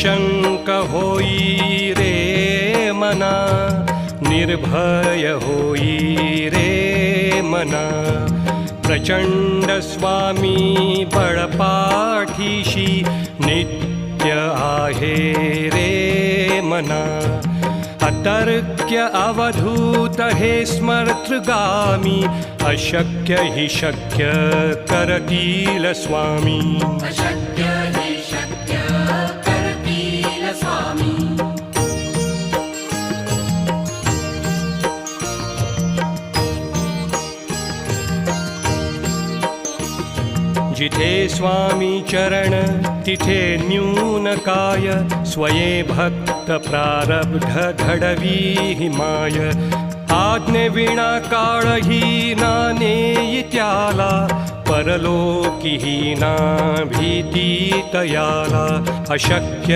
निशंक होई रे मना, निर्भय होई रे मना. प्रचंड स्वामी बळपाठीशी नित्य आहे रे मना. अतर्क्य अवधूत हे स्मर्तृगामी, अशक्य हि शक्य करतील स्वामी. अशक्य हि शक्य करतील स्वामी. जिथे स्वामी चरण तिथे न्यून काय, स्वये भक्त प्रारब्ध घडवी हिमाय. आज्ञेविना काळही ना नेई त्याला, परलोकी ही ना भीती तयाला. अशक्य